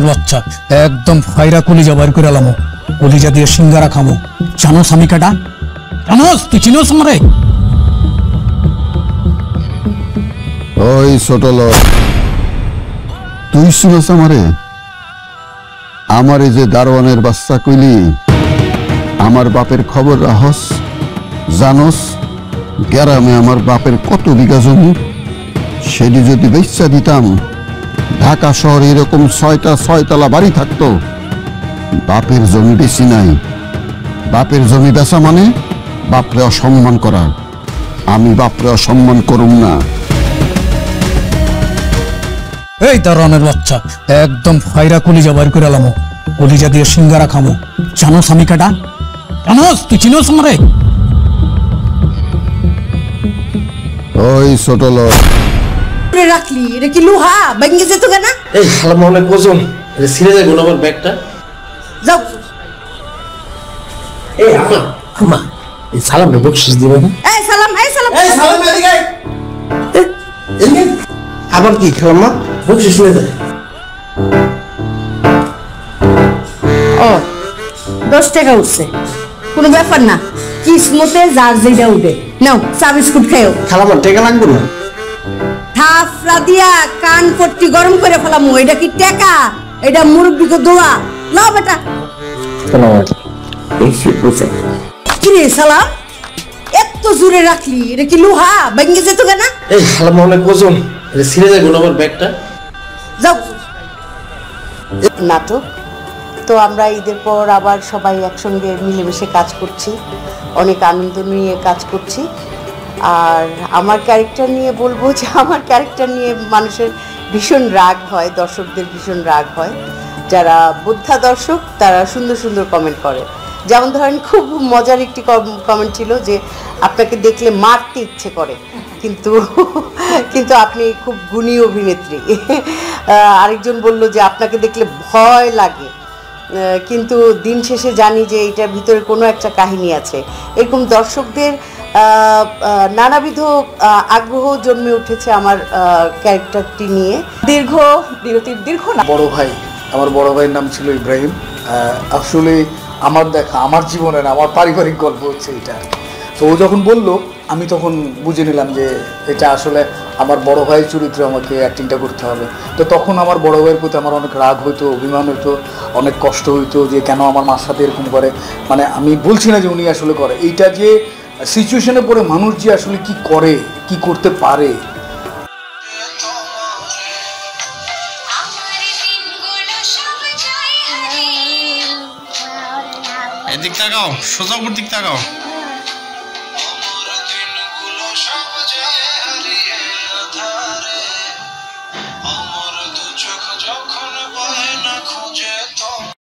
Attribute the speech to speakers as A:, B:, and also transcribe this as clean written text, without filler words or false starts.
A: বাচ্চা একদম ফাইরা কলিজা বাইর করে এলাম। কলিজা দিয়ে সিঙ্গারা খামো। জানোস আমি কাটা? জানোস? তুই চিনোস আমারে?
B: ওই ছোট লোক, তুই চিনোস আমারে? আমার এই যে দারোয়ানের বাচ্চা কইলি আমার বাপের খবর রাহস? জানোস গ্রামে আমার বাপের কত বিঘা জমি? সেটি যদি বেচা দিতাম ঢাকা শহরে এরকম 6টা 6তলা বাড়ি থাকতো। বাপের জমি বেশি নাই। বাপের জমি বেচা মানে বাপরে অসম্মান করা। আমি বাপরে অসম্মান করুম না।
A: এই দারোয়ানের বাচ্চা একদম ফাইরা কলিজা বাইর করে এলাম। কলিজা দিয়ে সিঙ্গারা খামো। জানোস আমি কাটা? জানোস? তুই চিনোস আমারে?
B: ওই ছোট লোক,
C: রাখলি এটা কি লোহা ভেঙে যেত কেন?
D: এই সালাম অনেক ওজন, এটা ছিঁড়ে যাবে না আমার ব্যাগটা।
C: যাও।
D: এই আমা আমা এই সালামটা বকশিস দিবে না?
C: এই সালাম, এই সালাম,
D: এই সালাম এদিকে আয়। এদিকে আবার কি খালাম্মা বকশিস নিয়ে যায়?
C: ও 10 টাকা উঠছে, কোনো ব্যাপার না। কিসমতে যার যেটা উঠে নাও, চা বিস্কুট খাও।
D: খালাম্মা টাকা লাগবে না?
C: থাফরা দিয়া কান পট্টি গরম করে ফেলাম। এটা কি টাকা? এটা মুরব্বিকে দোয়া। নাও বেটা। কি রে সালাম, এত জোরে রাখলি এটা কি লোহা ভেঙে যেত কেন?
D: এই খালাম্মা অনেক ওজন, এটা ছিঁড়ে যাবে না আমার ব্যাগটা।
C: যাও। নাটক তো আমরা ঈদের পর আবার সবাই একসঙ্গে মিলেমিশে কাজ করছি, অনেক আনন্দ নিয়ে কাজ করছি। আর আমার ক্যারেক্টার নিয়ে বলবো যে আমার ক্যারেক্টার নিয়ে মানুষের ভীষণ রাগ হয়, দর্শকদের ভীষণ রাগ হয়। যারা বোদ্ধা দর্শক তারা সুন্দর সুন্দর কমেন্ট করে। যেমন ধরেন খুব মজার একটি কমেন্ট ছিল যে আপনাকে দেখলে মারতে ইচ্ছে করে, কিন্তু কিন্তু আপনি খুব গুণী অভিনেত্রী। আরেকজন বলল যে আপনাকে দেখলে ভয় লাগে, কিন্তু দিন শেষে জানি যে এটার ভিতরে কোনো একটা কাহিনী আছে। এরকম দর্শকদের নানাবিধ আগ্রহ জন্মে উঠেছে আমার ক্যারেক্টারটি নিয়ে। দীর্ঘ না।
E: বড় ভাই, আমার বড় ভাইয়ের নাম ছিল ইব্রাহিম। আসলে আমার দেখা আমার জীবনের আমার পারিবারিক গল্প হচ্ছে এটা। তো ও যখন বলল আমি তখন বুঝে নিলাম যে এটা আসলে আমার বড় ভাইয়ের চরিত্রে আমাকে অ্যাক্টিংটা করতে হবে। তো তখন আমার বড় ভাইয়ের প্রতি আমার অনেক রাগ হইতো, অভিমান হইতো, অনেক কষ্ট হইতো যে কেন আমার মার সাথে এরকম করে। মানে আমি বলছি না যে উনি আসলে করে, এইটা যে সিচুয়েশনে পড়ে মানুষ যে আসলে কি করে, কি করতে পারে।
F: এদিক তাকাও, সোজা উপর দিক তাকাও।